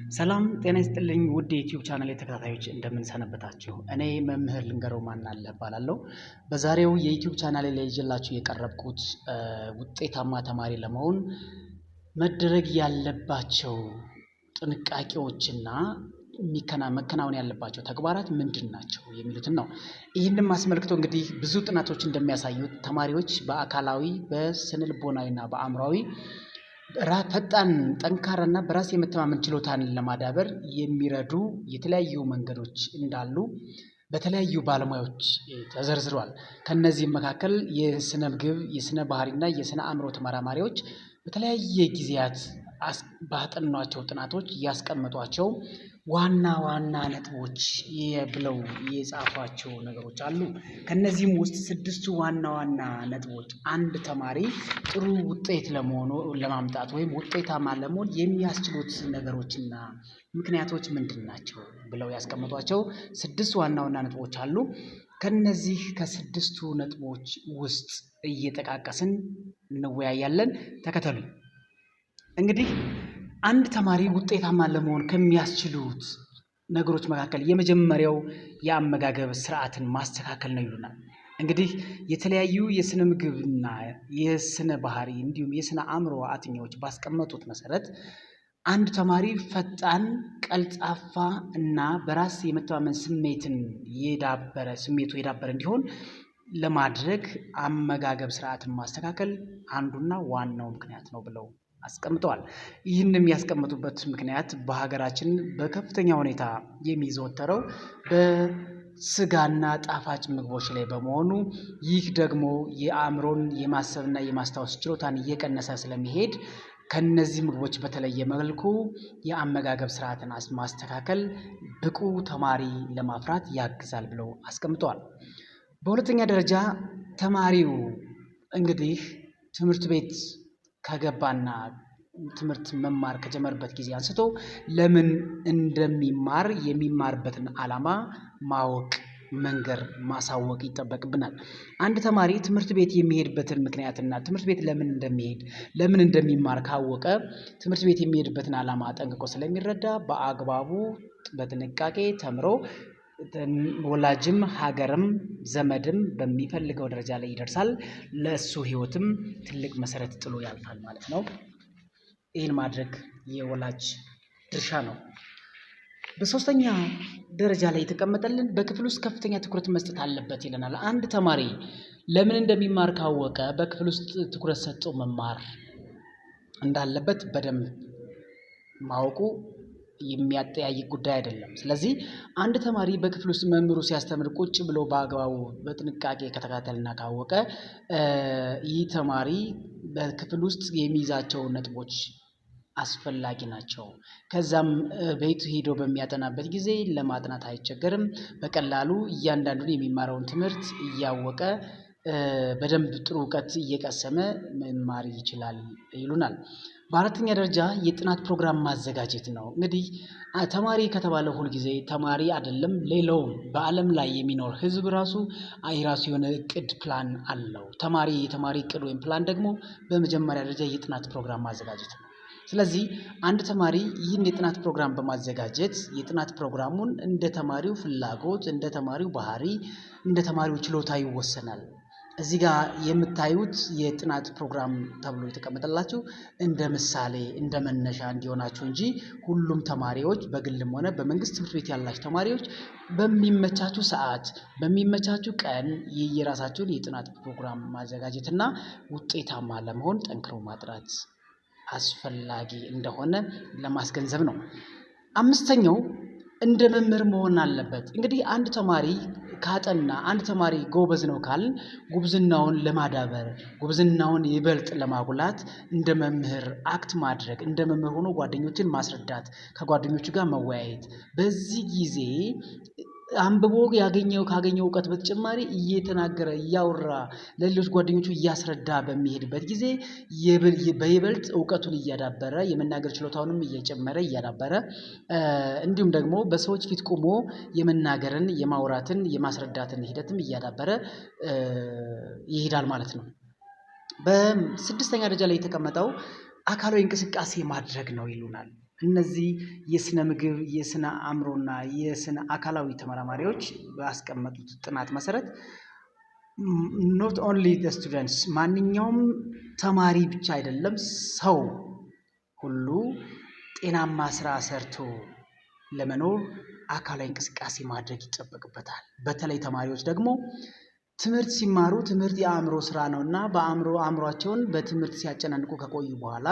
ሰላም ጤና ይስጥልኝ ውድ የዩቲዩብ ቻናል ተከታታዮች እንደምን ሰነበታችሁ? እኔ መምህር ልንገረው ማናለ እባላለሁ። በዛሬው የዩቲዩብ ቻናል ላይ ይዤላችሁ የቀረብኩት ውጤታማ ተማሪ ለመሆን መደረግ ያለባቸው ጥንቃቄዎችና መከናወን ያለባቸው ተግባራት ምንድን ናቸው የሚሉትን ነው። ይህንን አስመልክቶ እንግዲህ ብዙ ጥናቶች እንደሚያሳዩት ተማሪዎች በአካላዊ በስነልቦናዊና በአእምሯዊ ፈጣን ጠንካራና በራስ የመተማመን ችሎታን ለማዳበር የሚረዱ የተለያዩ መንገዶች እንዳሉ በተለያዩ ባለሙያዎች ተዘርዝረዋል። ከነዚህም መካከል የስነ ምግብ የስነ ባህሪና የስነ አእምሮ ተመራማሪዎች በተለያየ ጊዜያት ባጠኗቸው ጥናቶች ያስቀመጧቸው ዋና ዋና ነጥቦች ብለው የጻፏቸው ነገሮች አሉ። ከነዚህም ውስጥ 6 ዋና ዋና ነጥቦች አንድ ተማሪ ጥሩ ውጤት ለማምጣት ወይም ውጤታማ ለመሆን የሚያስችሉት ነገሮችና ምክንያቶች ምንድን ናቸው ብለው ያስቀመጧቸው 6 ዋና ዋና ነጥቦች አሉ። ከነዚህ ከ6ቱ ነጥቦች ውስጥ እየጠቃቀስን እንወያያለን። ተከተሉኝ። እንግዲህ አንድ ተማሪ ውጤታማ ለመሆን ከሚያስችሉት ነገሮች መካከል የመጀመሪያው የአመጋገብ ስርዓትን ማስተካከል ነው ይሉናል። እንግዲህ የተለያዩ የስነ ምግብና የስነ ባህሪ እንዲሁም የስነ አእምሮ አጥኚዎች ባስቀመጡት መሰረት አንድ ተማሪ ፈጣን፣ ቀልጣፋ እና በራስ የመተማመን ስሜቱ የዳበረ እንዲሆን ለማድረግ አመጋገብ ስርዓትን ማስተካከል አንዱና ዋናው ምክንያት ነው ብለው አስቀምጠዋል። ይህንም ያስቀምጡበት ምክንያት በሀገራችን በከፍተኛ ሁኔታ የሚዘወተረው በስጋና ጣፋጭ ምግቦች ላይ በመሆኑ ይህ ደግሞ የአእምሮን የማሰብና የማስታወስ ችሎታን እየቀነሰ ስለሚሄድ ከነዚህ ምግቦች በተለየ መልኩ የአመጋገብ ስርዓትን ማስተካከል ብቁ ተማሪ ለማፍራት ያግዛል ብለው አስቀምጠዋል። በሁለተኛ ደረጃ ተማሪው እንግዲህ ትምህርት ቤት ከገባና ትምህርት መማር ከጀመረበት ጊዜ አንስቶ ለምን እንደሚማር የሚማርበትን ዓላማ ማወቅ መንገር ማሳወቅ ይጠበቅብናል። አንድ ተማሪ ትምህርት ቤት የሚሄድበትን ምክንያትና ትምህርት ቤት ለምን እንደሚማር ካወቀ ትምህርት ቤት የሚሄድበትን ዓላማ ጠንቅቆ ስለሚረዳ በአግባቡ በጥንቃቄ ተምሮ ወላጅም ሀገርም ዘመድም በሚፈልገው ደረጃ ላይ ይደርሳል። ለእሱ ህይወትም ትልቅ መሰረት ጥሎ ያልፋል ማለት ነው። ይህን ማድረግ የወላጅ ድርሻ ነው። በሶስተኛ ደረጃ ላይ የተቀመጠልን በክፍል ውስጥ ከፍተኛ ትኩረት መስጠት አለበት ይለናል። አንድ ተማሪ ለምን እንደሚማር ካወቀ በክፍል ውስጥ ትኩረት ሰጥቶ መማር እንዳለበት በደንብ ማወቁ የሚያጠያይቅ ጉዳይ አይደለም። ስለዚህ አንድ ተማሪ በክፍል ውስጥ መምህሩ ሲያስተምር ቁጭ ብሎ በአግባቡ በጥንቃቄ ከተከታተልና ካወቀ ይህ ተማሪ በክፍል ውስጥ የሚይዛቸው ነጥቦች አስፈላጊ ናቸው። ከዛም ቤቱ ሄዶ በሚያጠናበት ጊዜ ለማጥናት አይቸገርም። በቀላሉ እያንዳንዱን የሚማረውን ትምህርት እያወቀ በደንብ ጥሩ እውቀት እየቀሰመ መማር ይችላል ይሉናል። በአራተኛ ደረጃ የጥናት ፕሮግራም ማዘጋጀት ነው። እንግዲህ ተማሪ ከተባለ ሁል ጊዜ ተማሪ አይደለም ሌላውም በዓለም ላይ የሚኖር ህዝብ ራሱ የራሱ የሆነ እቅድ ፕላን አለው። የተማሪ እቅድ ወይም ፕላን ደግሞ በመጀመሪያ ደረጃ የጥናት ፕሮግራም ማዘጋጀት ነው። ስለዚህ አንድ ተማሪ ይህን የጥናት ፕሮግራም በማዘጋጀት የጥናት ፕሮግራሙን እንደ ተማሪው ፍላጎት፣ እንደ ተማሪው ባህሪ፣ እንደ ተማሪው ችሎታ ይወሰናል። እዚህ ጋር የምታዩት የጥናት ፕሮግራም ተብሎ የተቀመጠላችሁ እንደ ምሳሌ እንደ መነሻ እንዲሆናችሁ እንጂ ሁሉም ተማሪዎች በግልም ሆነ በመንግስት ትምህርት ቤት ያላችሁ ተማሪዎች በሚመቻችሁ ሰዓት በሚመቻችሁ ቀን የየራሳችሁን የጥናት ፕሮግራም ማዘጋጀትና ውጤታማ ለመሆን ጠንክሮ ማጥናት አስፈላጊ እንደሆነ ለማስገንዘብ ነው። አምስተኛው እንደ መምህር መሆን አለበት። እንግዲህ አንድ ተማሪ ካጠና አንድ ተማሪ ጎበዝ ነው ካልን ጉብዝናውን ለማዳበር ጉብዝናውን ይበልጥ ለማጉላት እንደ መምህር አክት ማድረግ እንደ መምህር ሆኖ ጓደኞችን ማስረዳት ከጓደኞቹ ጋር መወያየት በዚህ ጊዜ አንብቦ ካገኘው እውቀት በተጨማሪ እየተናገረ እያወራ ለሌሎች ጓደኞቹ እያስረዳ በሚሄድበት ጊዜ በይበልጥ እውቀቱን እያዳበረ የመናገር ችሎታውንም እየጨመረ እያዳበረ እንዲሁም ደግሞ በሰዎች ፊት ቆሞ የመናገርን የማውራትን የማስረዳትን ሂደትም እያዳበረ ይሄዳል ማለት ነው። በስድስተኛ ደረጃ ላይ የተቀመጠው አካላዊ እንቅስቃሴ ማድረግ ነው ይሉናል። እነዚህ የስነ ምግብ የስነ አእምሮና የስነ አካላዊ ተመራማሪዎች ባስቀመጡት ጥናት መሰረት not only the students ማንኛውም ተማሪ ብቻ አይደለም ሰው ሁሉ ጤናማ ስራ ሰርቶ ለመኖር አካላዊ እንቅስቃሴ ማድረግ ይጠበቅበታል። በተለይ ተማሪዎች ደግሞ ትምህርት ሲማሩ ትምህርት የአእምሮ ስራ ነውና አእምሮአቸውን በትምህርት ሲያጨናንቁ ከቆዩ በኋላ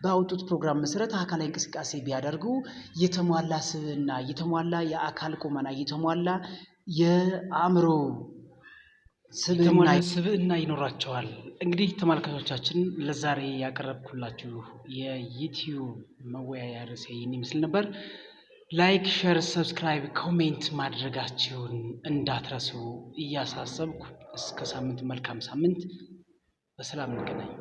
ባወጡት ፕሮግራም መሰረት አካላዊ እንቅስቃሴ ቢያደርጉ የተሟላ ስብዕና የተሟላ የአካል ቁመና የተሟላ የአእምሮ ስብዕና ይኖራቸዋል። እንግዲህ ተመልካቾቻችን ለዛሬ ያቀረብኩላችሁ የዩቲዩብ መወያያ ርዕሴ ይህን ይመስል ነበር። ላይክ፣ ሼር፣ ሰብስክራይብ፣ ኮሜንት ማድረጋችሁን እንዳትረሱ እያሳሰብኩ እስከ ሳምንት መልካም ሳምንት በሰላም እንገናኝ።